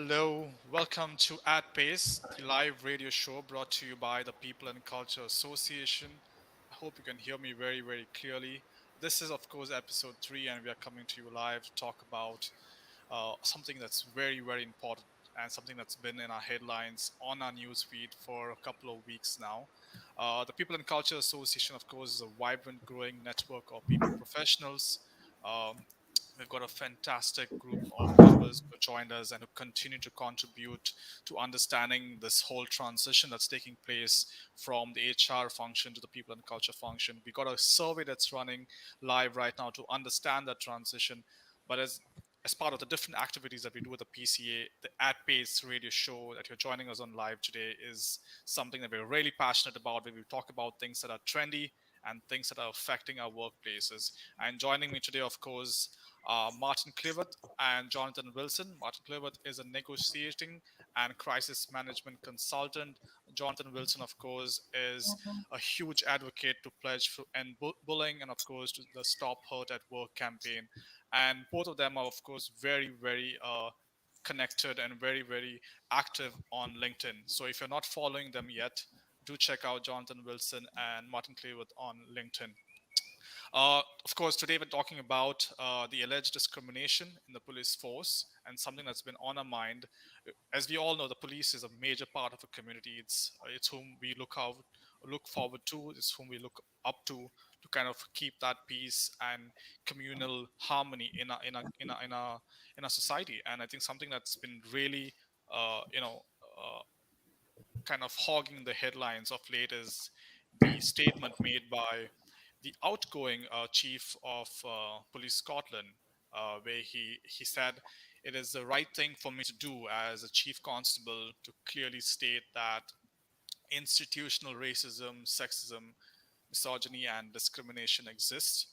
Hello, welcome to At Pace, the live radio show brought to you by the People and Culture Association. I hope you can hear me very, very clearly. This is, of course, episode 3, and we are coming to you live to talk about something that's very, very important and something that's been in our headlines on our news feed for a couple of weeks now. The People and Culture Association, of course, is a vibrant, growing network of people professionals. Um, we've got a fantastic group of members who joined us and who continue to contribute to understanding this whole transition that's taking place from the HR function to the people and culture function. We got a survey that's running live right now to understand that transition. But as part of the different activities that we do with the PCA, the At Pace radio show that you're joining us on live today is something that we're really passionate about, where we talk about things that are trendy and things that are affecting our workplaces. And joining me today, of course, Martin Clivett and Jonathan Wilson. Martin Clivett is a negotiating and crisis management consultant. Jonathan Wilson, of course, is a huge advocate to pledge to end bullying and, of course, to the Stop Hurt at Work campaign. And both of them are, of course, very, very connected and very, very active on LinkedIn. So if you're not following them yet, do check out Jonathan Wilson and Martin Clivett on LinkedIn. Of course, today we're talking about the alleged discrimination in the police force and something that's been on our mind. As we all know, the police is a major part of a community. It's whom we look forward to. It's whom we look up to kind of keep that peace and communal harmony in a society. And I think something that's been really, kind of hogging the headlines of late is the statement made by the outgoing chief of Police Scotland, where he said it is the right thing for me to do as a chief constable to clearly state that institutional racism, sexism, misogyny, and discrimination exist.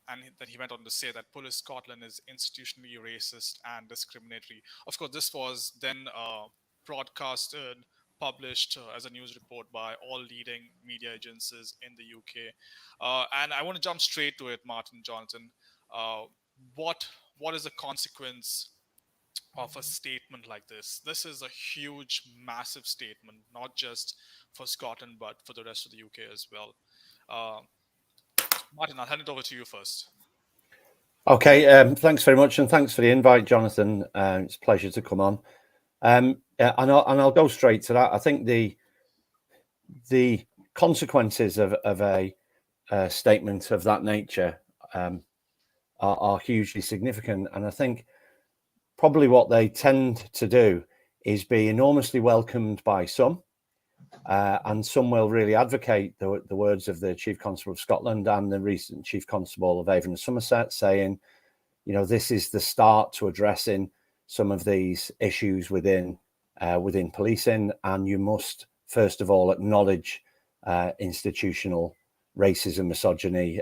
And then he went on to say that Police Scotland is institutionally racist and discriminatory. Of course, this was then broadcasted, published as a news report by all leading media agencies in the UK. And I want to jump straight to it, Martin, Jonathan. Uh, what what is the consequence of a statement like this? This is a huge, massive statement, not just for Scotland, but for the rest of the UK as well. Uh, Martin, I'll hand it over to you first. Okay, thanks very much, and thanks for the invite, Jonathan. It's a pleasure to come on. Yeah, and I'll go straight to that. I think the consequences of a statement of that nature are hugely significant, and I think probably what they tend to do is be enormously welcomed by some, and some will really advocate the words of the Chief Constable of Scotland and the recent Chief Constable of Avon and Somerset, saying, this is the start to addressing some of these issues within policing, and you must first of all acknowledge institutional racism, misogyny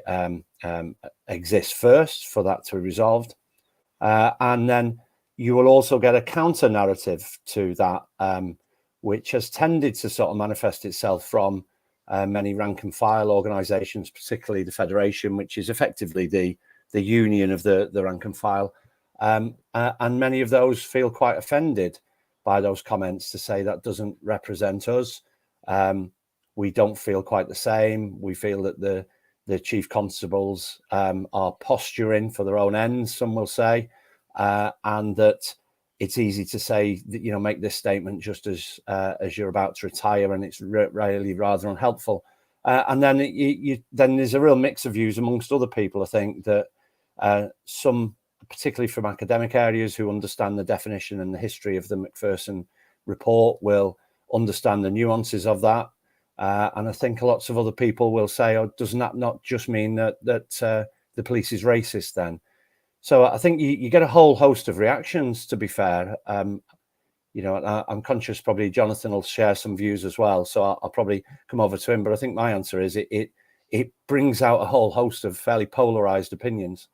exists first for that to be resolved, and then you will also get a counter narrative to that, which has tended to sort of manifest itself from many rank and file organisations, particularly the Federation, which is effectively the union of the rank and file. And many of those feel quite offended by those comments, to say that doesn't represent us. We don't feel quite the same. We feel that the chief constables are posturing for their own ends, some will say, and that it's easy to say that, make this statement just as you're about to retire, and it's really rather unhelpful. And then then there's a real mix of views amongst other people. I think that some, particularly from academic areas, who understand the definition and the history of the Macpherson report, will understand the nuances of that. And I think lots of other people will say, "Oh, doesn't that not just mean that the police is racist then?" So I think you get a whole host of reactions, to be fair. I'm conscious probably Jonathan will share some views as well, so I'll probably come over to him. But I think my answer is it brings out a whole host of fairly polarized opinions.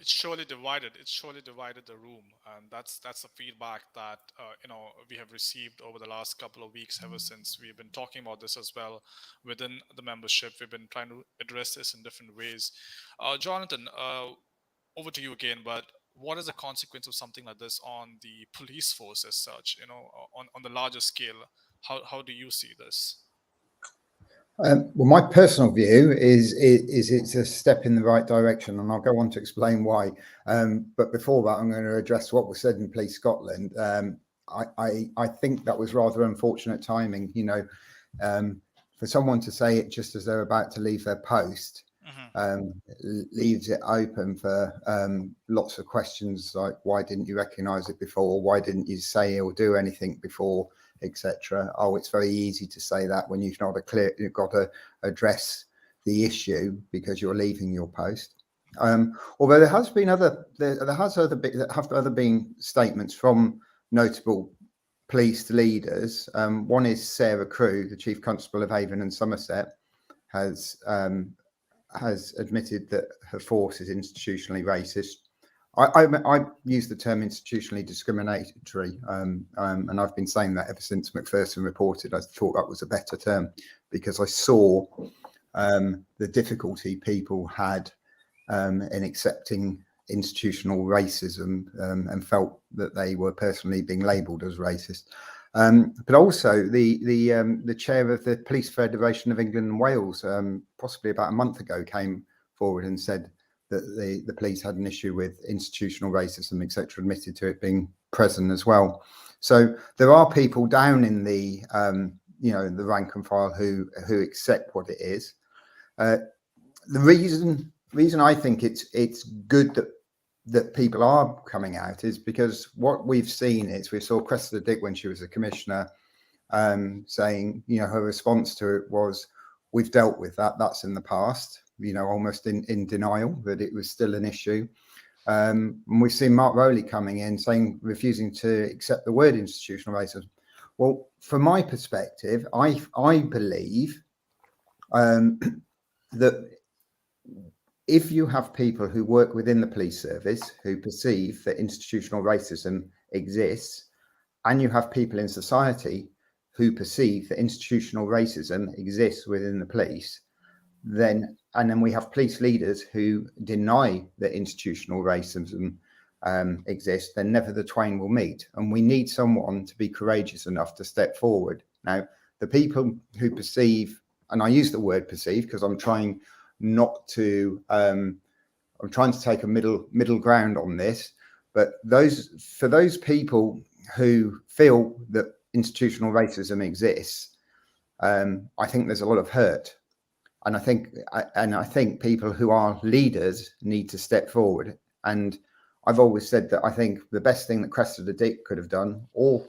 It's surely divided. It's surely divided the room, and that's the feedback that we have received over the last couple of weeks. Ever since we've been talking about this as well within the membership, we've been trying to address this in different ways. Jonathan, over to you again. But what is the consequence of something like this on the police force as such? On the larger scale, how do you see this? Well, my personal view is it's a step in the right direction, and I'll go on to explain why. But before that, I'm going to address what was said in Police Scotland. I think that was rather unfortunate timing. For someone to say it just as they're about to leave their post Hmm. leaves it open for lots of questions like why didn't you recognise it before? Why didn't you say or do anything before? Etc. Oh, it's very easy to say that when you've got to address the issue because you're leaving your post. Although there have other been statements from notable police leaders. One is Sarah Crew, the Chief Constable of Avon and Somerset, has has admitted that her force is institutionally racist. I use the term institutionally discriminatory, and I've been saying that ever since Macpherson reported. I thought that was a better term because I saw the difficulty people had in accepting institutional racism and felt that they were personally being labelled as racist. But also the chair of the Police Federation of England and Wales, possibly about a month ago, came forward and said that the police had an issue with institutional racism, etc., admitted to it being present as well. So there are people down in the the rank and file who accept what it is. The reason I think it's good that people are coming out is because what we've seen is we saw Cressida Dick when she was a commissioner saying, her response to it was, we've dealt with that. That's in the past, almost in denial that it was still an issue. And we've seen Mark Rowley coming in saying, refusing to accept the word institutional racism. Well, from my perspective, I believe that if you have people who work within the police service who perceive that institutional racism exists, and you have people in society who perceive that institutional racism exists within the police, then we have police leaders who deny that institutional racism exists, then never the twain will meet. And we need someone to be courageous enough to step forward. Now, the people who perceive, and I use the word perceive because I'm trying not to, I'm trying to take a middle ground on this, but for those people who feel that institutional racism exists, I think there's a lot of hurt. And I think people who are leaders need to step forward. And I've always said that I think the best thing that Cressida Dick could have done, or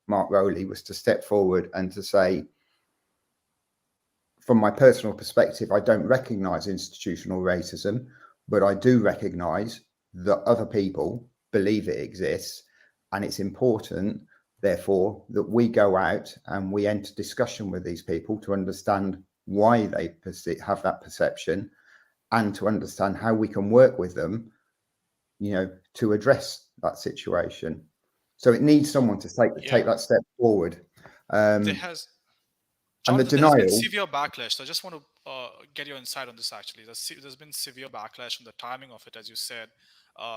Mark Rowley, was to step forward and to say, from my personal perspective, I don't recognise institutional racism, but I do recognise that other people believe it exists, and it's important, therefore, that we go out and we enter discussion with these people to understand why they have that perception, and to understand how we can work with them, to address that situation. So it needs someone to take Yeah, that step forward. there Um, has and the Jonathan, there has been denial, severe backlash. So I just want to get your insight on this. Actually, there's been severe backlash on the timing of it, as you said.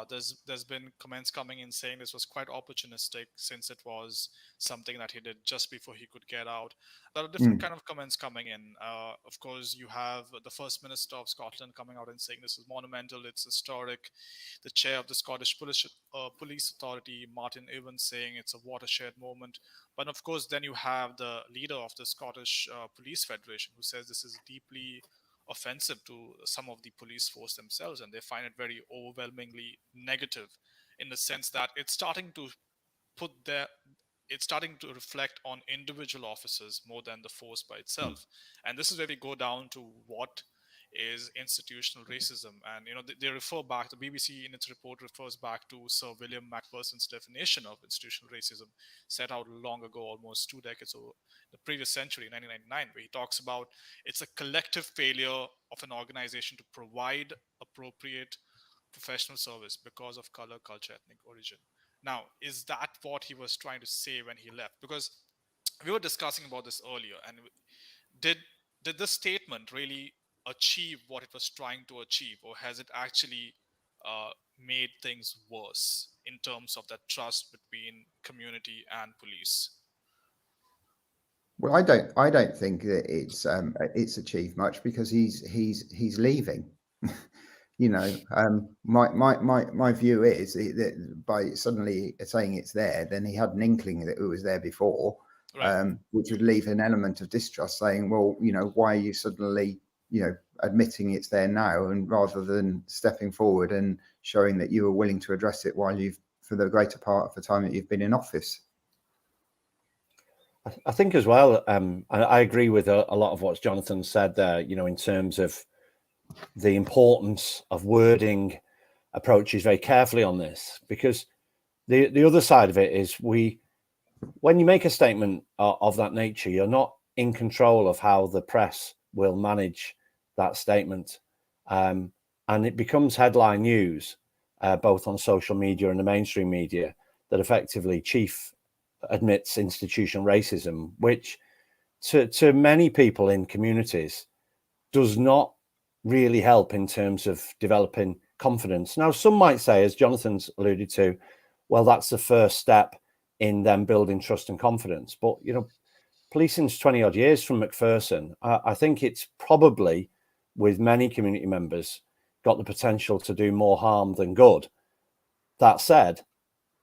There's been comments coming in saying this was quite opportunistic since it was something that he did just before he could get out. There are different kind of comments coming in. Of course, you have the First Minister of Scotland coming out and saying this is monumental, it's historic. The chair of the Scottish Police Authority, Martin Evans, saying it's a watershed moment. But of course, then you have the leader of the Scottish Police Federation who says this is deeply offensive to some of the police force themselves, and they find it very overwhelmingly negative in the sense that put their it's starting to reflect on individual officers more than the force by itself. And this is where we go down to what is institutional racism. And they refer back, the BBC in its report refers back to Sir William Macpherson's definition of institutional racism, set out long ago, almost 2 decades ago, the previous century, 1999, where he talks about it's a collective failure of an organization to provide appropriate professional service because of color, culture, ethnic origin. Now, is that what he was trying to say when he left? Because we were discussing about this earlier, and did did this statement really achieve what it was trying to achieve, or has it actually made things worse in terms of that trust between community and police? Well, I don't think that it's achieved much because he's leaving. My view is that by suddenly saying it's there, then he had an inkling that it was there before, Right. which would leave an element of distrust, saying, well, why are you suddenly, admitting it's there now, and rather than stepping forward and showing that you were willing to address it while for the greater part of the time that you've been in office. I think as well, I agree with a lot of what Jonathan said there, in terms of the importance of wording approaches very carefully on this, because the other side of it is when you make a statement of that nature, you're not in control of how the press will manage that statement. And it becomes headline news, both on social media and the mainstream media, that effectively Chief admits institutional racism, which to many people in communities does not really help in terms of developing confidence. Now, some might say, as Jonathan's alluded to, well, that's the first step in them building trust and confidence. But, policing's 20 odd years from Macpherson. I think it's probably, with many community members, got the potential to do more harm than good. That said,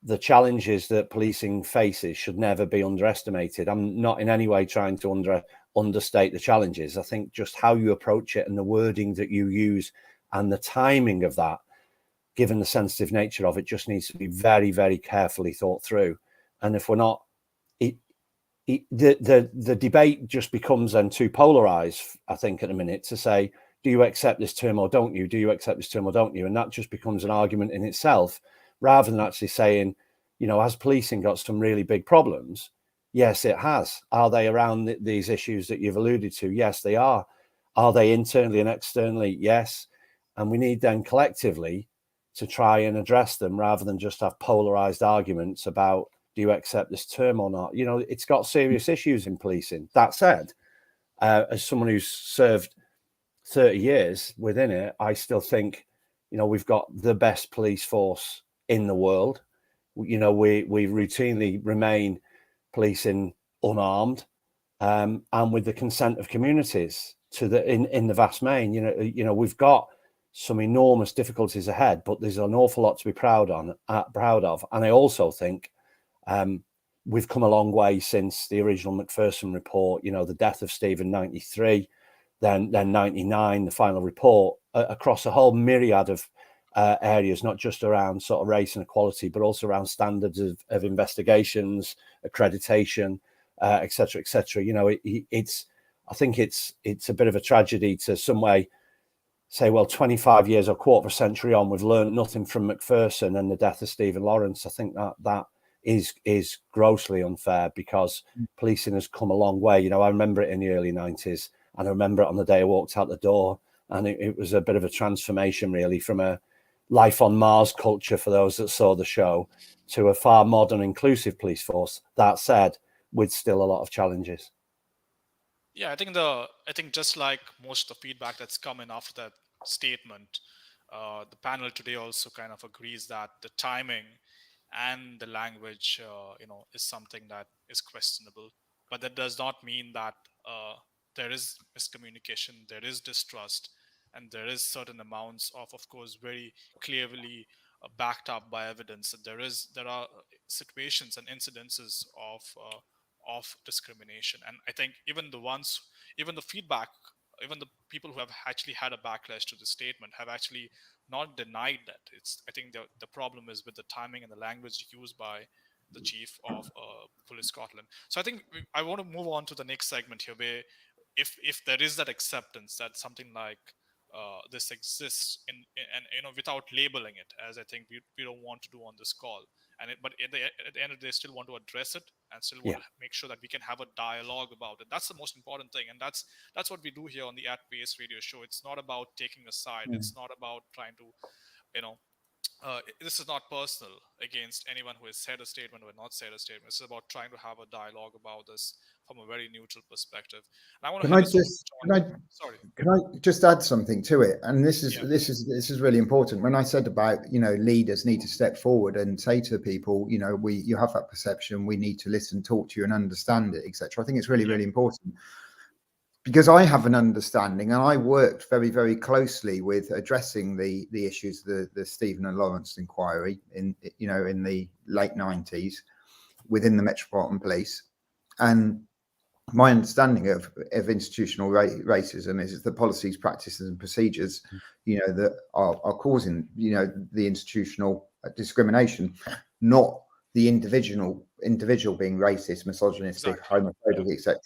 the challenges that policing faces should never be underestimated. I'm not in any way trying to understate the challenges. I think just how you approach it and the wording that you use and the timing of that, given the sensitive nature of it, just needs to be very, very carefully thought through. And if we're not, the debate just becomes then too polarized, I think, at a minute, to say, do you accept this term or don't you? Do you accept this term or don't you? And that just becomes an argument in itself, rather than actually saying, has policing got some really big problems? Yes, it has. Are they around these issues that you've alluded to? Yes, they are. Are they internally and externally? Yes. And we need then collectively to try and address them, rather than just have polarized arguments about, do you accept this term or not? It's got serious issues in policing. That said, as someone who's served 30 years within it, I still think, we've got the best police force in the world. We routinely remain policing unarmed, and with the consent of communities in the vast main. We've got some enormous difficulties ahead, but there's an awful lot to be proud of. And I also think we've come a long way since the original Macpherson report. The death of Stephen 93, then 99, the final report, across a whole myriad of areas, not just around sort of race and equality, but also around standards of investigations, accreditation, et cetera, et cetera. I think it's a bit of a tragedy to some way say, well, 25 years or quarter of a century on, we've learned nothing from Macpherson and the death of Stephen Lawrence. I think that is grossly unfair, because policing has come a long way. I remember it in the early 90s, and I remember it on the day I walked out the door, and it was a bit of a transformation, really, from a life on Mars culture, for those that saw the show, to a far modern, inclusive police force. That said, with still a lot of challenges. Yeah, I think just like most of the feedback that's come in after that statement, the panel today also kind of agrees that the timing and the language, is something that is questionable. But that does not mean that there is miscommunication, there is distrust, and there is certain amounts of course, very clearly backed up by evidence that there are situations and incidences of discrimination. And I think even the feedback, even the people who have actually had a backlash to the statement have actually not denied that. I think the problem is with the timing and the language used by the chief of Police Scotland. So I think I want to move on to the next segment here, where if there is that acceptance that something like this exists and without labeling it, as I think we don't want to do on this call, but at the end of the day, still want to address it and still want Yeah. to make sure that we can have a dialogue about it. That's the most important thing, and that's what we do here on the At Pace radio show. It's not about taking a side. It's not about trying to, you know, this is not personal against anyone who has said a statement or not said a statement. It's about trying to have a dialogue about this from a very neutral perspective. And I want to Can hand I this over just to can I Jonathan. Sorry. can I just add something to it? And this is Yeah. this is really important. When I said about, you know, leaders need to step forward and say to people, you know, you have that perception, we need to listen, talk to you, and understand it, etc. I think it's really, really important, because I have an understanding, and I worked very, very closely with addressing the issues, the Stephen and Lawrence inquiry in, you know, in the late 90s within the Metropolitan Police. And my understanding of institutional racism is the policies, practices, and procedures, you know, that are causing, you know, the institutional discrimination, not the individual being racist, misogynistic, Exactly. homophobic, etc.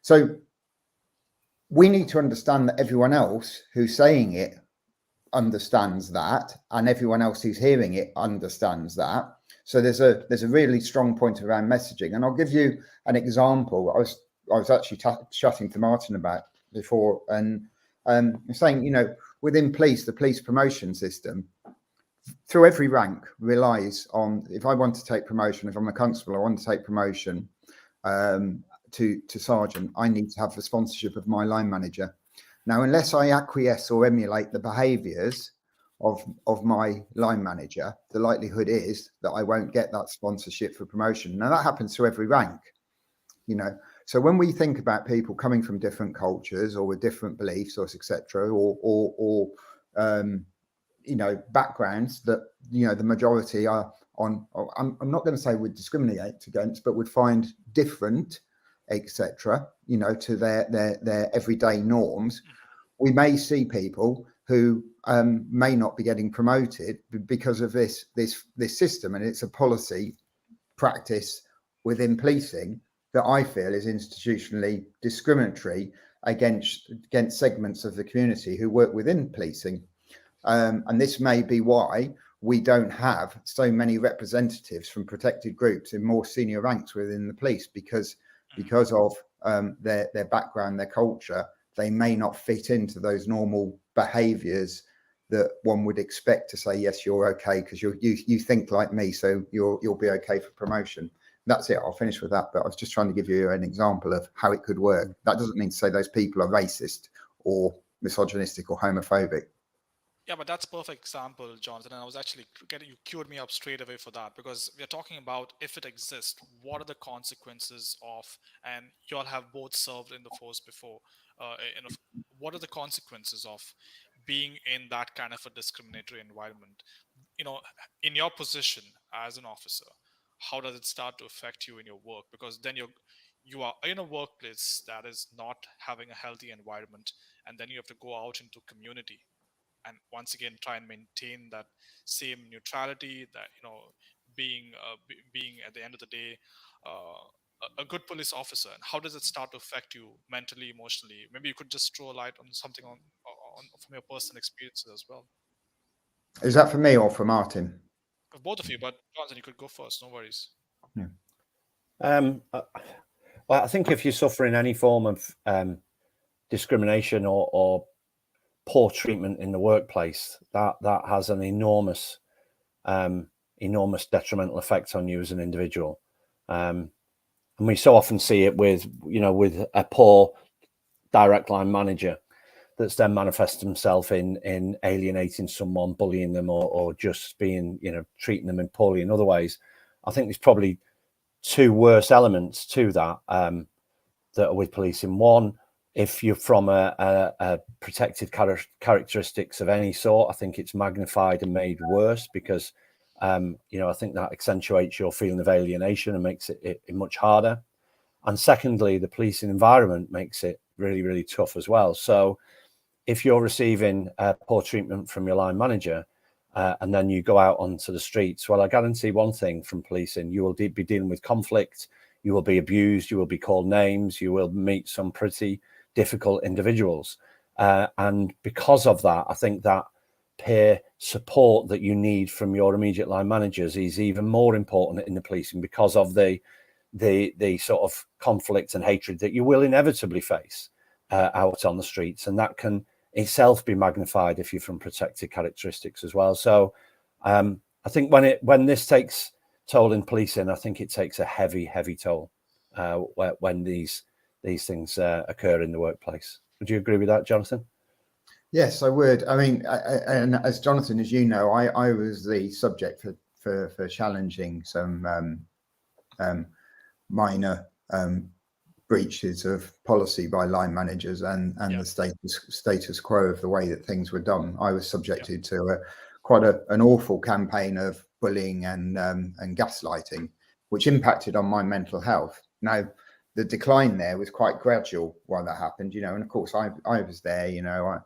So we need to understand that everyone else who's saying it understands that, and everyone else who's hearing it understands that. So there's a really strong point around messaging, and I'll give you an example. I was actually chatting to Martin about before, and saying, you know, within police, the police promotion system through every rank relies on, if I want to take promotion, if I'm a constable, I want to take promotion to sergeant, I need to have the sponsorship of my line manager. Now, unless I acquiesce or emulate the behaviours of my line manager, the likelihood is that I won't get that sponsorship for promotion. Now, that happens to every rank, you know. So when we think about people coming from different cultures or with different beliefs or etc., or you know, backgrounds that, you know, the majority are on, I'm not going to say would discriminate against, but would find different, etc., you know, to their everyday norms, we may see people who may not be getting promoted because of this system, and it's a policy practice within policing that I feel is institutionally discriminatory against segments of the community who work within policing. And this may be why we don't have so many representatives from protected groups in more senior ranks within the police, because of their background, their culture. They may not fit into those normal behaviours that one would expect to say, yes, you're okay because you think like me, so you'll be okay for promotion. That's it. I'll finish with that. But I was just trying to give you an example of how it could work. That doesn't mean to say those people are racist or misogynistic or homophobic. Yeah, but that's a perfect example, Jonathan. And I was actually you cued me up straight away for that, because we're talking about if it exists, what are the consequences of, and you all have both served in the force before, what are the consequences of being in that kind of a discriminatory environment? You know, in your position as an officer, how does it start to affect you in your work? Because then you are in a workplace that is not having a healthy environment, and then you have to go out into community and once again try and maintain that same neutrality, that, you know, being at the end of the day a good police officer. And how does it start to affect you mentally, emotionally? Maybe you could just throw a light on something on from your personal experiences as well. Is that for me or for Martin? For both of you, but Johnson, you could go first, no worries. Yeah. Well, I think if you're suffering any form of discrimination or poor treatment in the workplace, that has an enormous detrimental effect on you as an individual. And we so often see it with, you know, with a poor direct line manager that's then manifests himself in alienating someone, bullying them, or just being, you know, treating them poorly in other ways. I think there's probably two worse elements to that that are with policing. One, if you're from a protected characteristics of any sort, I think it's magnified and made worse, because you know, I think that accentuates your feeling of alienation and makes it much harder. And secondly, the policing environment makes it really, really tough as well. So if you're receiving poor treatment from your line manager, and then you go out onto the streets, well, I guarantee one thing from policing: you will be dealing with conflict, you will be abused, you will be called names, you will meet some pretty difficult individuals. And because of that, I think that peer support that you need from your immediate line managers is even more important in the policing, because of the sort of conflict and hatred that you will inevitably face out on the streets. And that can itself be magnified if you're from protected characteristics as well. So I think when this takes toll in policing, I think it takes a heavy toll when these things occur in the workplace. Would you agree with that, Jonathan? Yes, I would. I mean, and as Jonathan, as you know, I was the subject for challenging some minor breaches of policy by line managers and the status quo of the way that things were done. I was subjected to quite an awful campaign of bullying and gaslighting, which impacted on my mental health. Now, the decline there was quite gradual while that happened, you know, and of course I was there, you know.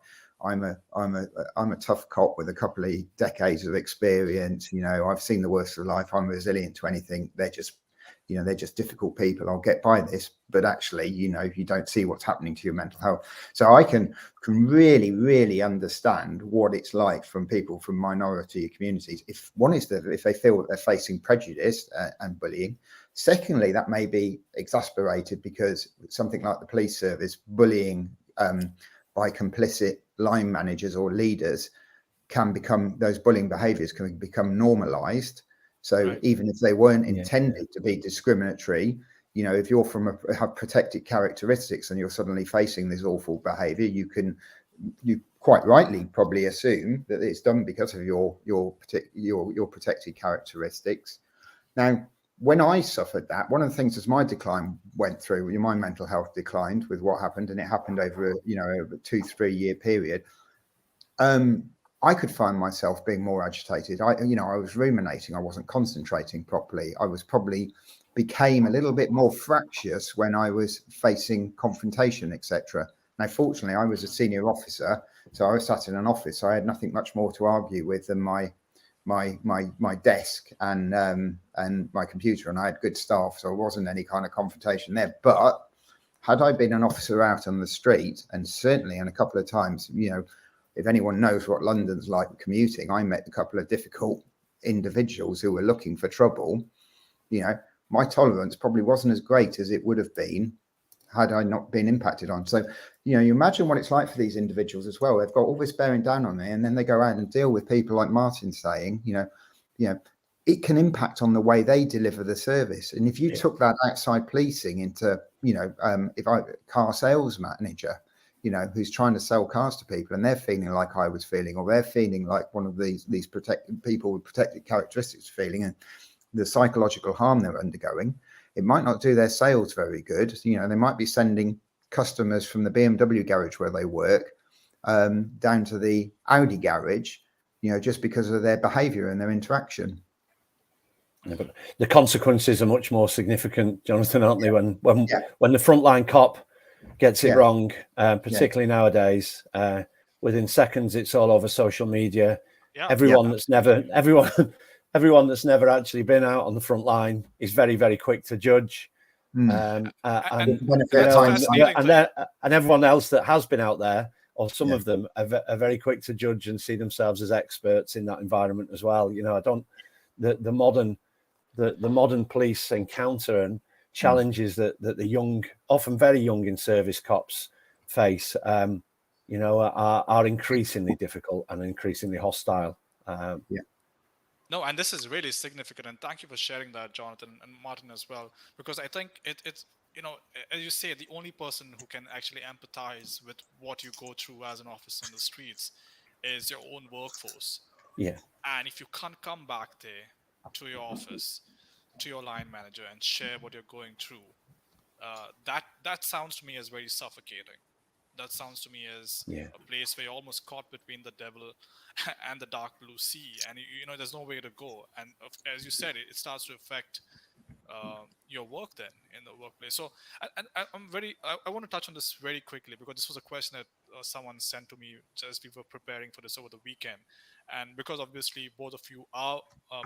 I'm a tough cop with a couple of decades of experience. You know, I've seen the worst of life. I'm resilient to anything. They're just difficult people. I'll get by this. But actually, you know, you don't see what's happening to your mental health. So I can really, really understand what it's like from people from minority communities. If one is if they feel that they're facing prejudice and bullying. Secondly, that may be exasperated because something like the police service bullying by complicit line managers or leaders can become, those bullying behaviours can become normalised. So even if they weren't intended to be discriminatory, you know, if you're have protected characteristics and you're suddenly facing this awful behaviour, you quite rightly probably assume that it's done because of your protected characteristics. Now, when I suffered that, one of the things as my decline went through, my mental health declined with what happened, and it happened over a 2-3 year period. I could find myself being more agitated. I was ruminating. I wasn't concentrating properly. I was probably became a little bit more fractious when I was facing confrontation, etc. Now, fortunately, I was a senior officer, so I was sat in an office. So I had nothing much more to argue with than my desk and my computer, and I had good staff, so it wasn't any kind of confrontation there. But had I been an officer out on the street, and certainly in a couple of times, you know, if anyone knows what London's like commuting, I met a couple of difficult individuals who were looking for trouble. You know, my tolerance probably wasn't as great as it would have been had I not been impacted on. So, you know, you imagine what it's like for these individuals as well. They've got all this bearing down on me, and then they go out and deal with people like Martin saying, you know, it can impact on the way they deliver the service. And if you took that outside policing into, you know, if I car sales manager, you know, who's trying to sell cars to people and they're feeling like I was feeling, or they're feeling like one of these protected people with protected characteristics feeling, and the psychological harm they're undergoing, it might not do their sales very good. You know, they might be sending customers from the BMW garage where they work down to the Audi garage, you know, just because of their behavior and their interaction. Yeah, but the consequences are much more significant, Jonathan, aren't they? When the frontline cop gets it wrong, particularly nowadays, within seconds it's all over social media. Everyone that's never actually been out on the front line is very, very quick to judge. And everyone else that has been out there, or some of them, are very quick to judge and see themselves as experts in that environment as well. You know, the modern police encounter and challenges that the young, often very young in service cops face, you know, are increasingly difficult and increasingly hostile. No, and this is really significant, and thank you for sharing that, Jonathan and Martin as well, because I think it's, you know, as you say, the only person who can actually empathize with what you go through as an officer on the streets is your own workforce. Yeah. And if you can't come back there to your office, to your line manager, and share what you're going through, that sounds to me as very suffocating. That sounds to me as a place where you're almost caught between the devil and the dark blue sea, and you know there's no way to go. And as you said, it starts to affect your work then in the workplace. So I want to touch on this very quickly, because this was a question that someone sent to me as we were preparing for this over the weekend. And because obviously both of you are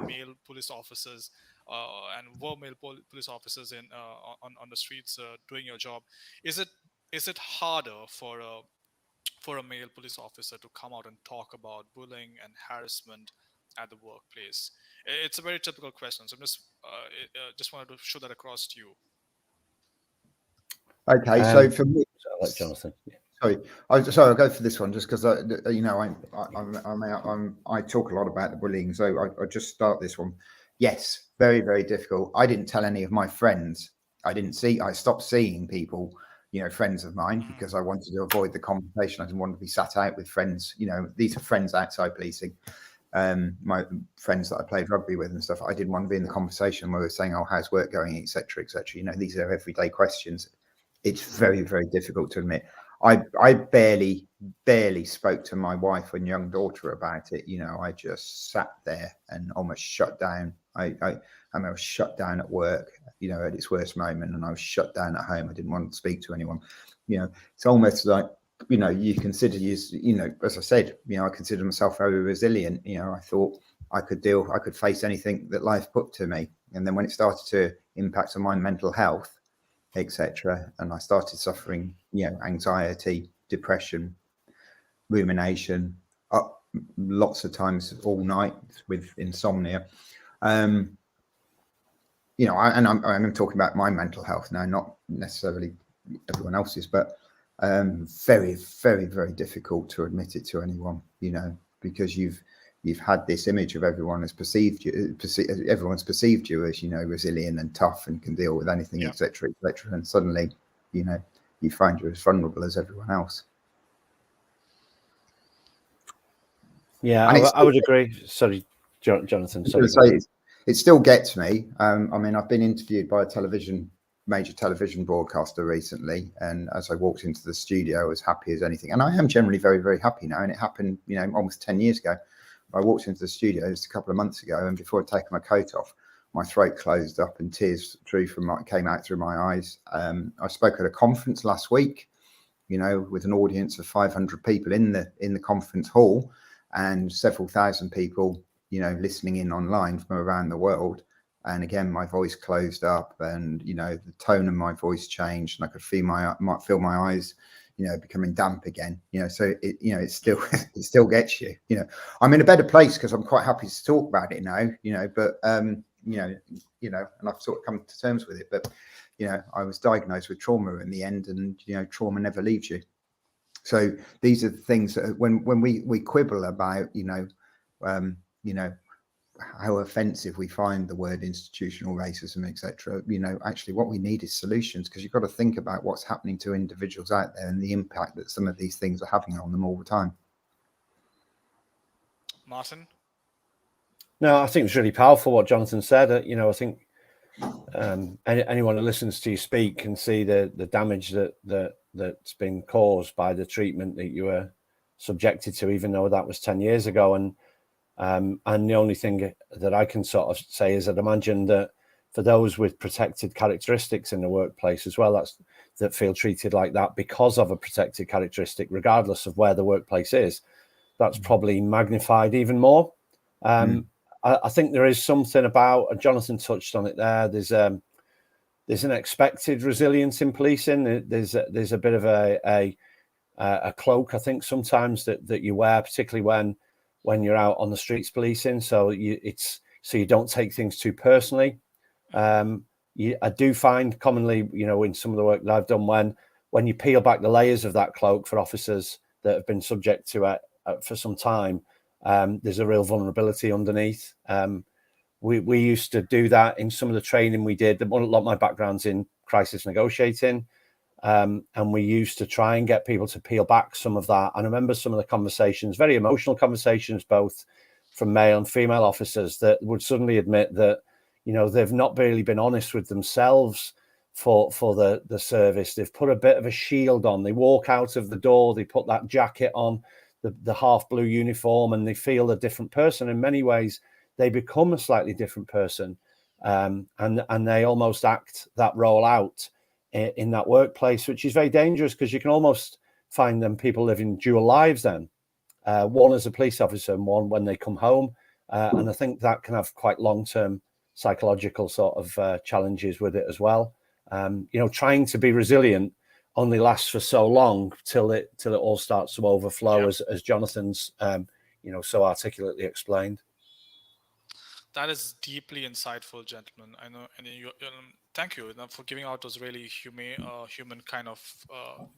male police officers and were male police officers on the streets doing your job, is it harder for a male police officer to come out and talk about bullying and harassment at the workplace? It's a very typical question, so I'm just wanted to show that across to you. Okay, so for me, I'll let Jonathan. Sorry, I'll go for this one just because you know I talk a lot about the bullying, so I just start this one. Yes, very, very difficult. I didn't tell any of my friends. I stopped seeing people, you know, friends of mine, because I wanted to avoid the conversation. I didn't want to be sat out with friends. You know, these are friends outside policing. My friends that I played rugby with and stuff. I didn't want to be in the conversation where we're saying, "Oh, how's work going?" etc., etc. You know, these are everyday questions. It's very, very difficult to admit. I barely spoke to my wife and young daughter about it. You know, I just sat there and almost shut down. I was shut down at work, you know, at its worst moment, and I was shut down at home. I didn't want to speak to anyone. You know, it's almost like, you know, you consider you know, as I said, you know, I consider myself very resilient. You know, I thought I could face anything that life put to me. And then when it started to impact on my mental health, etc., and I started suffering, you know, anxiety, depression, rumination, lots of times all night with insomnia. You know, I'm talking about my mental health now, not necessarily everyone else's, but very, very, very difficult to admit it to anyone, you know, because you've had this image of everyone has perceived you, everyone's perceived you as, you know, resilient and tough and can deal with anything, etc., etc. And suddenly, you know, you find you're as vulnerable as everyone else. Yeah, I would agree. Sorry, Jonathan. Sorry. It still gets me. I mean, I've been interviewed by a major television broadcaster recently, and as I walked into the studio, I was happy as anything. And I am generally very, very happy now. And it happened, you know, almost 10 years ago. I walked into the studio just a couple of months ago, and before I'd taken my coat off, my throat closed up and tears came out through my eyes. I spoke at a conference last week, you know, with an audience of 500 people in the conference hall, and several thousand people, you know, listening in online from around the world. And again, my voice closed up, and, you know, the tone of my voice changed, and I could feel my eyes, you know, becoming damp again, you know. So it, you know, it still gets you, you know. I'm in a better place because I'm quite happy to talk about it now, you know, but you know, and I've sort of come to terms with it. But, you know, I was diagnosed with trauma in the end, and, you know, trauma never leaves you. So these are the things that when we quibble about, you know, how offensive we find the word institutional racism, etc., you know, actually what we need is solutions, because you've got to think about what's happening to individuals out there and the impact that some of these things are having on them all the time. Martin? No, I think it's really powerful what Jonathan said. You know, I think anyone who listens to you speak can see the damage that's been caused by the treatment that you were subjected to, even though that was 10 years ago. And the only thing that I can sort of say is I'd imagine that for those with protected characteristics in the workplace as well, that feel treated like that because of a protected characteristic, regardless of where the workplace is, that's probably magnified even more. I think there is something about, and Jonathan touched on it there, there's an expected resilience in policing. There's a bit of a cloak, I think, sometimes that you wear, particularly when you're out on the streets policing. So you don't take things too personally. I do find commonly, you know, in some of the work that I've done, when you peel back the layers of that cloak for officers that have been subject to it for some time, there's a real vulnerability underneath. We used to do that in some of the training we did. A lot of my background's in crisis negotiating. And we used to try and get people to peel back some of that. And I remember some of the conversations, very emotional conversations, both from male and female officers, that would suddenly admit that, you know, they've not really been honest with themselves for the service. They've put a bit of a shield on. They walk out of the door, they put that jacket on, the half blue uniform, and they feel a different person. In many ways, they become a slightly different person, and they almost act that role out in that workplace, which is very dangerous, because you can almost find them people living dual lives then, one as a police officer and one when they come home. And I think that can have quite long-term psychological sort of challenges with it as well. You know, trying to be resilient only lasts for so long till it all starts to overflow, as Jonathan's you know, so articulately explained. That is deeply insightful, gentlemen. I know, and thank you for giving out those really human kind of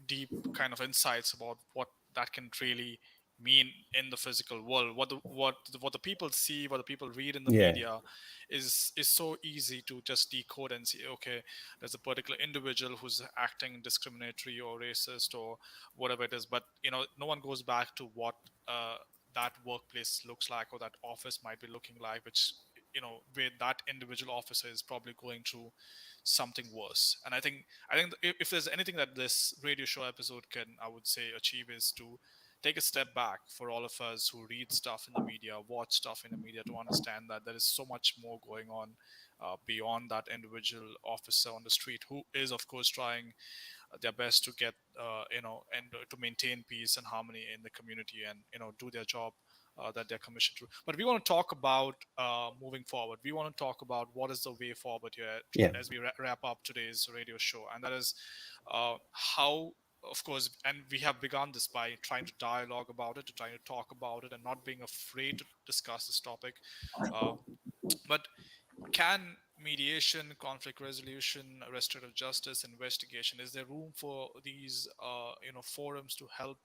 deep kind of insights about what that can really mean in the physical world. What the people see, what the people read in the Yeah, media, is so easy to just decode and see. Okay, there's a particular individual who's acting discriminatory or racist or whatever it is, but no one goes back to what. That workplace looks like or that office might be looking like, which where that individual officer is probably going through something worse. And I think if there's anything that this radio show episode can, I would say, achieve, is to take a step back for all of us who read stuff in the media, watch stuff in the media, to understand that there is so much more going on beyond that individual officer on the street, who is of course trying their best to get and to maintain peace and harmony in the community, and do their job that they're commissioned to. But we want to talk about moving forward. We want to talk about what is the way forward here yeah, as we wrap up today's radio show, and that is how, of course, and we have begun this by trying to dialogue about it, to trying to talk about it, and not being afraid to discuss this topic. Uh, but can mediation, conflict resolution, restorative justice, investigation, is there room for these forums to help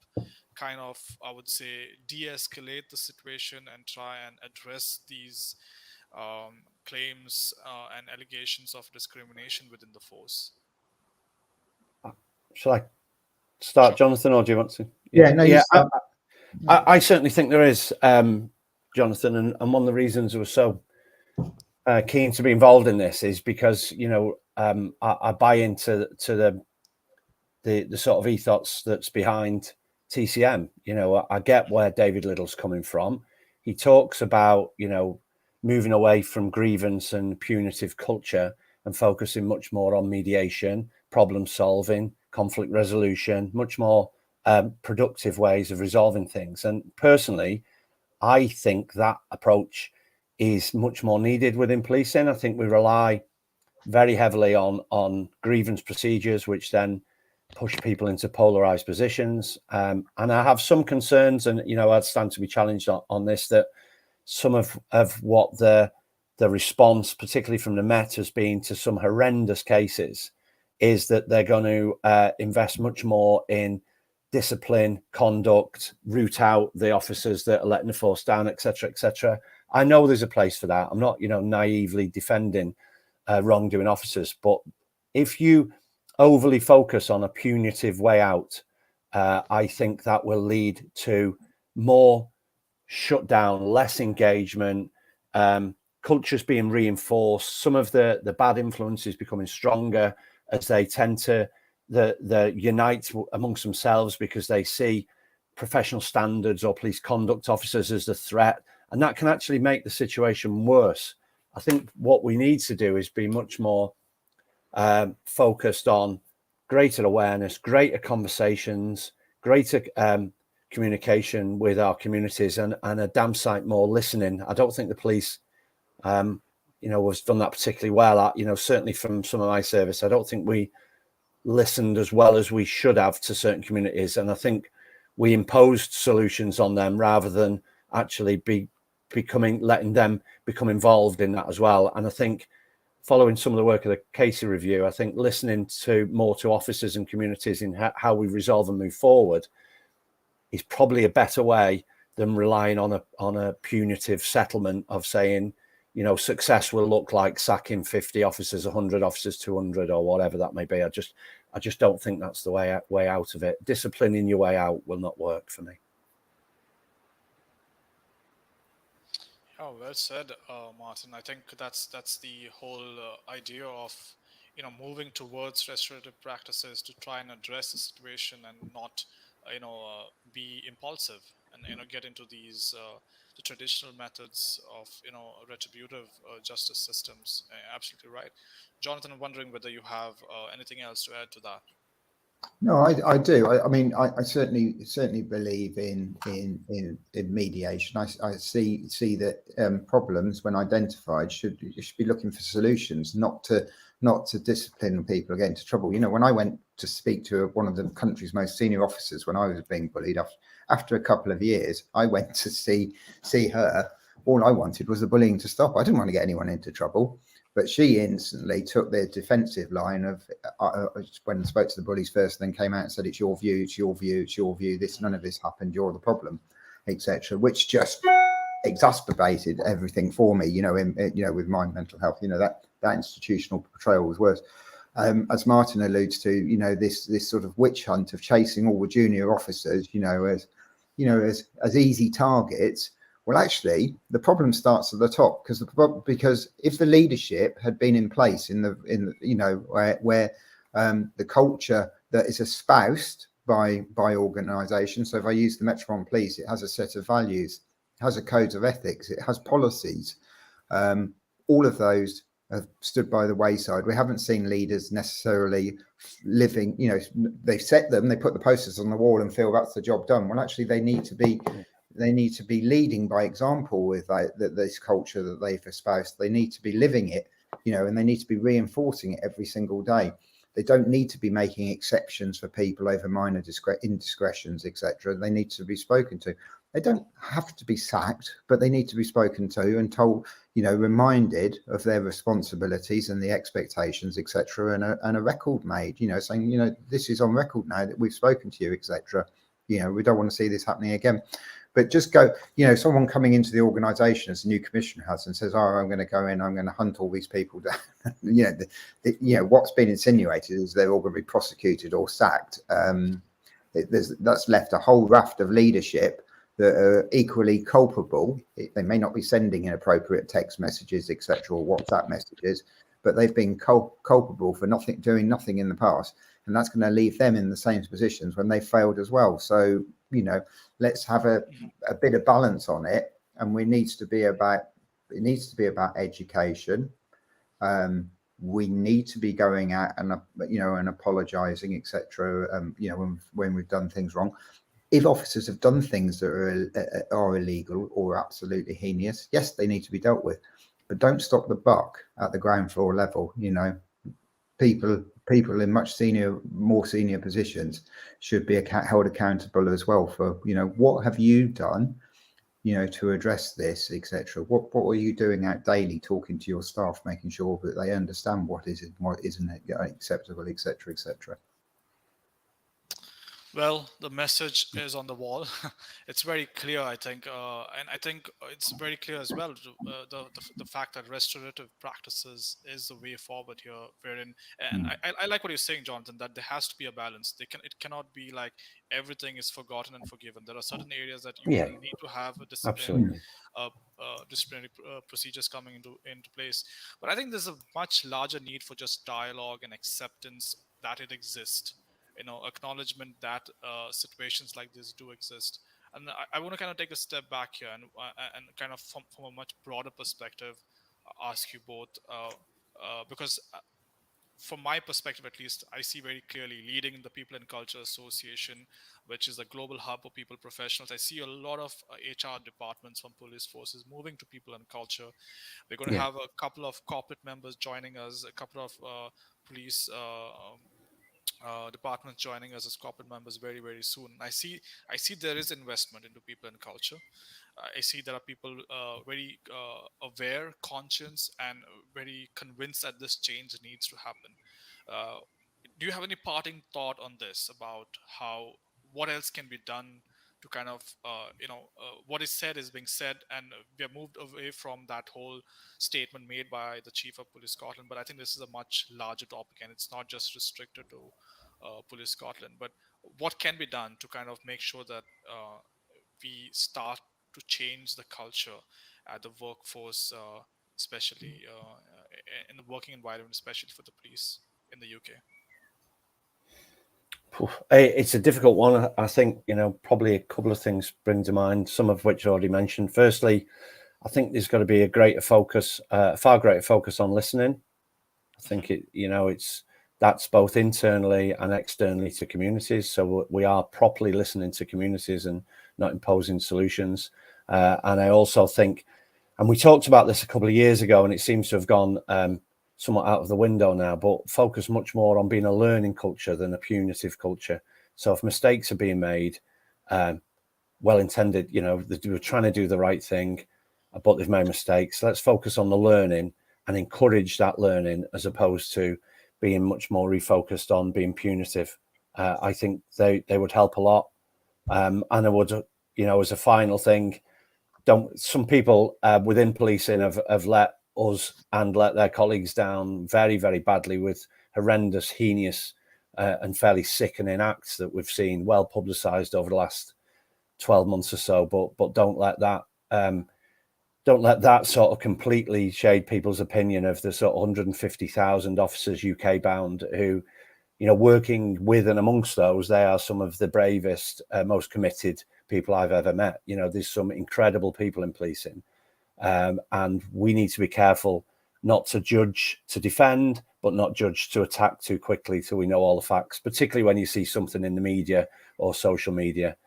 kind of, I would say, de-escalate the situation and try and address these claims and allegations of discrimination within the force? shall I start, Sure. Jonathan, or do you want to? Yeah, no, you Yeah, start. I certainly think there is, Jonathan, and one of the reasons I was so keen to be involved in this is because I buy into the sort of ethos that's behind TCM. I get where David Little's coming from. He talks about moving away from grievance and punitive culture and focusing much more on mediation, problem solving, conflict resolution, much more productive ways of resolving things. And personally, I think that approach is much more needed within policing. I think we rely very heavily on grievance procedures, which then push people into polarized positions. And I have some concerns, and I'd stand to be challenged on this, that some of what the response, particularly from the Met, has been to some horrendous cases, is that they're going to invest much more in discipline, conduct, root out the officers that are letting the force down, etc., etc. I know there's a place for that. I'm not, naively defending wrongdoing officers, but if you overly focus on a punitive way out, I think that will lead to more shutdown, less engagement, cultures being reinforced, some of the bad influences becoming stronger as they tend to the unite amongst themselves because they see professional standards or police conduct officers as a threat, and that can actually make the situation worse. I think what we need to do is be much more focused on greater awareness, greater conversations, greater communication with our communities, and a damn sight more listening. I don't think the police, has done that particularly well. Certainly from some of my service, I don't think we listened as well as we should have to certain communities, and I think we imposed solutions on them rather than actually letting them become involved in that as well. And I think, following some of the work of the Casey review, I think listening more to officers and communities in how we resolve and move forward is probably a better way than relying on a punitive settlement of saying, success will look like sacking 50 officers, 100 officers, 200, or whatever that may be. I just don't think that's the way out of it. Disciplining your way out will not work for me. Oh, well said, Martin. I think that's the whole idea of moving towards restorative practices to try and address the situation and not be impulsive and get into these the traditional methods of retributive justice systems. Absolutely right, Jonathan. I'm wondering whether you have anything else to add to that. No, I do. I mean, I certainly believe in mediation. I see that problems, when identified, you should be looking for solutions, not to discipline people or get into trouble. When I went to speak to one of the country's most senior officers when I was being bullied, after a couple of years, I went to see her, All I wanted was the bullying to stop. I didn't want to get anyone into trouble. But she instantly took the defensive line of when I spoke to the bullies first, then came out and said, it's your view, it's your view, it's your view. None of this happened. You're the problem, etc. Which just exacerbated everything for me. With my mental health. That institutional portrayal was worse. As Martin alludes to, this sort of witch hunt of chasing all the junior officers, as easy targets. Well, actually, the problem starts at the top because if the leadership had been in place where the culture that is espoused by organisations. So if I use the Metropolitan Police, it has a set of values, it has a code of ethics, it has policies. All of those have stood by the wayside. We haven't seen leaders necessarily living. They've set them, they put the posters on the wall and feel that's the job done. Well, actually, they need to be leading by example with this culture that they've espoused. They need to be living it, and they need to be reinforcing it every single day. They don't need to be making exceptions for people over minor indiscretions, etc. They need to be spoken to. They don't have to be sacked, but they need to be spoken to and told, reminded of their responsibilities and the expectations, etc. And a record made, saying, this is on record now that we've spoken to you, etc. We don't want to see this happening again. But just go, someone coming into the organisation as a new commissioner has and says, oh, I'm going to go in, I'm going to hunt all these people down. What's been insinuated is they're all going to be prosecuted or sacked. That's left a whole raft of leadership that are equally culpable. They may not be sending inappropriate text messages, etc., or WhatsApp messages, but they've been culpable for doing nothing in the past. And that's going to leave them in the same positions when they failed as well. So, let's have a bit of balance on it. And it needs to be about education. We need to be going out and apologizing, etc. When we've done things wrong. If officers have done things that are illegal or absolutely heinous, yes, they need to be dealt with, but don't stop the buck at the ground floor level. People in more senior positions should be held accountable as well for, what have you done, to address this, etc. What are you doing out daily, talking to your staff, making sure that they understand what is and what isn't acceptable, etc., etc. Well, the message is on the wall. It's very clear, I think, and I think it's very clear as well. The fact that restorative practices is the way forward here. Wherein, and I like what you're saying, Jonathan, that there has to be a balance. It cannot be like everything is forgotten and forgiven. There are certain areas that you will need to have a disciplinary, disciplinary procedures coming into place. But I think there's a much larger need for just dialogue and acceptance that it exists. Acknowledgement that situations like this do exist. And I want to kind of take a step back here and kind of from a much broader perspective ask you both because from my perspective at least, I see very clearly leading the People and Culture Association, which is a global hub for people professionals. I see a lot of HR departments from police forces moving to people and culture. We're going to have a couple of corporate members joining us, a couple of police departments joining us as corporate members very, very soon. I see there is investment into people and culture. I see there are people very aware, conscious, and very convinced that this change needs to happen. Do you have any parting thought on this about what else can be done to kind of what is said is being said, and we have moved away from that whole statement made by the Chief of Police Scotland, but I think this is a much larger topic and it's not just restricted to Police Scotland. But what can be done to kind of make sure that we start to change the culture at the workforce, especially in the working environment, especially for the police in the UK? It's a difficult one. I think, probably a couple of things spring to mind, some of which I already mentioned. Firstly, I think there's got to be a far greater focus on listening. I think that's both internally and externally to communities. So we are properly listening to communities and not imposing solutions. And I also think, and we talked about this a couple of years ago, and it seems to have gone somewhat out of the window now, but focus much more on being a learning culture than a punitive culture. So if mistakes are being made, well-intended, they were trying to do the right thing. but they've made mistakes. Let's focus on the learning and encourage that learning as opposed to being much more refocused on being punitive. I think they would help a lot. And I would, as a final thing, don't some people within policing have let us and let their colleagues down very, very badly with horrendous, heinous, and fairly sickening acts that we've seen well publicised over the last 12 months or so. But don't let that sort of completely shade people's opinion of the sort of 150,000 officers UK bound who, working with and amongst those, they are some of the bravest, most committed people I've ever met. There's some incredible people in policing, and we need to be careful not to judge to defend, but not judge to attack too quickly till we know all the facts, particularly when you see something in the media or social media.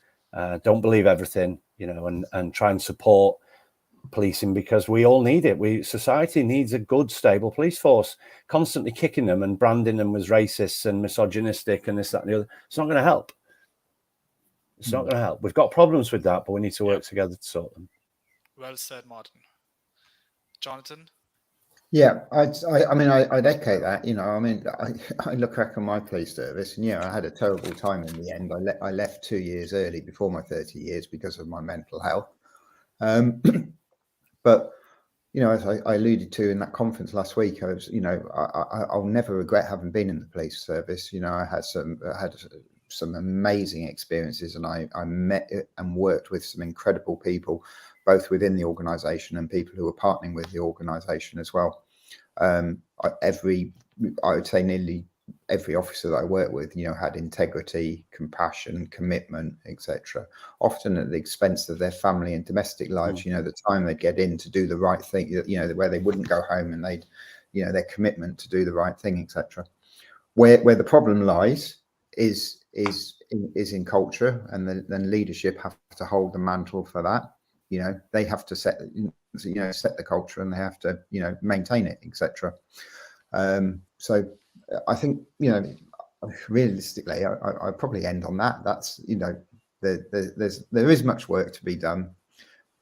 Don't believe everything, and try and support policing because we all need it. Society needs a good, stable police force. Constantly kicking them and branding them as racists and misogynistic and this, that, and the other, it's not going to help. It's not going to help. We've got problems with that, but we need to work together to sort them. Well said, Martin. Jonathan? Yeah, I'd echo that. I look back on my police service, and I had a terrible time in the end. I left 2 years early before my 30 years because of my mental health. But as I alluded to in that conference last week, I'll never regret having been in the police service. I had some amazing experiences, and I met and worked with some incredible people, both within the organisation and people who were partnering with the organisation as well. I would say nearly every officer that I worked with, had integrity, compassion, commitment, etc. Often at the expense of their family and domestic lives. The time they'd get in to do the right thing, where they wouldn't go home, and they'd, their commitment to do the right thing, etc. Where the problem lies is in culture, and then leadership have to hold the mantle for that. They have to set the culture, and they have to maintain it, etc. So I think realistically, I probably end on that. That's there is much work to be done,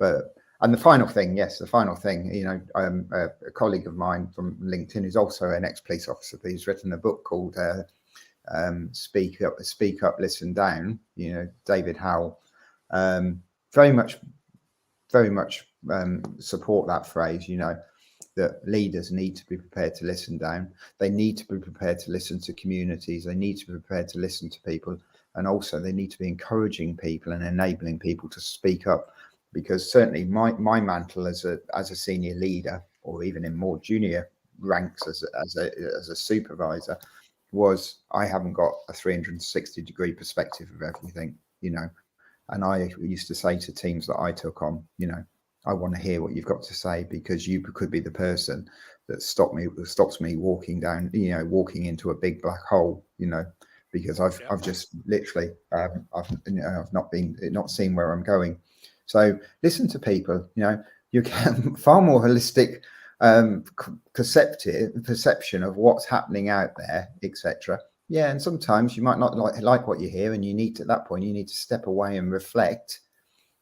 and the final thing, a colleague of mine from LinkedIn who's also an ex-police officer, but he's written a book called Speak Up, Listen Down. David Howell, very much support that phrase. That leaders need to be prepared to listen down. They need to be prepared to listen to communities. They need to be prepared to listen to people, and also they need to be encouraging people and enabling people to speak up. Because certainly my mantle as a senior leader, or even in more junior ranks as a supervisor, was I haven't got a 360-degree perspective of everything, and I used to say to teams that I took on, I want to hear what you've got to say, because you could be the person that stops me walking into a big black hole, because I've just literally I've not seen where I'm going. So listen to people. You get far more holistic perception of what's happening out there, etc. Yeah, and sometimes you might not like what you hear, and at that point you need to step away and reflect.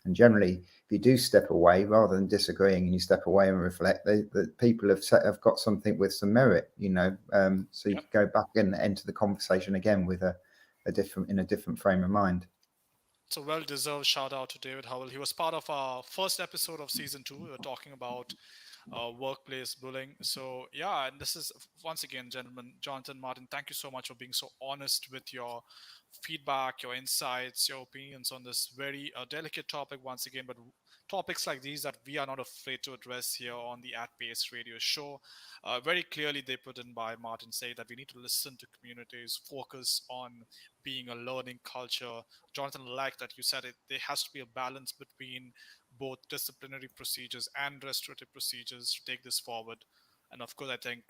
And generally, if you do step away rather than disagreeing, and you step away and reflect, the people have got something with some merit, so you can go back and enter the conversation again with a different frame of mind. It's a well-deserved shout out to David Howell. He was part of our first episode of season 2. We were talking about workplace bullying. So yeah, and this is once again, gentlemen, Jonathan, Martin, thank you so much for being so honest with your feedback, your insights, your opinions on this very delicate topic once again. But topics like these that we are not afraid to address here on the At Pace Radio Show. Very clearly, they put in by Martin say that we need to listen to communities, focus on being a learning culture. Jonathan, like that you said it, there has to be a balance between both disciplinary procedures and restorative procedures to take this forward. And of course, I think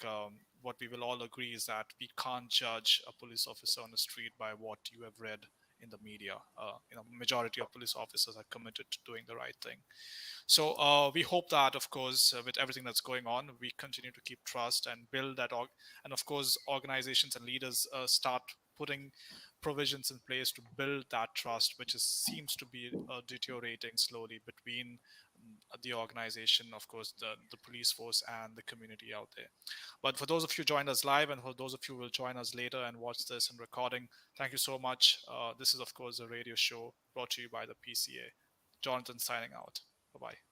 what we will all agree is that we can't judge a police officer on the street by what you have read in the media. Majority of police officers are committed to doing the right thing. So we hope that, of course, with everything that's going on, we continue to keep trust and build that. And of course, organizations and leaders start putting provisions in place to build that trust, which seems to be deteriorating slowly between the organization, of course, the police force and the community out there. But for those of you who joined us live, and for those of you who will join us later and watch this in recording, thank you so much. This is, of course, a radio show brought to you by the PCA. Jonathan signing out. Bye-bye.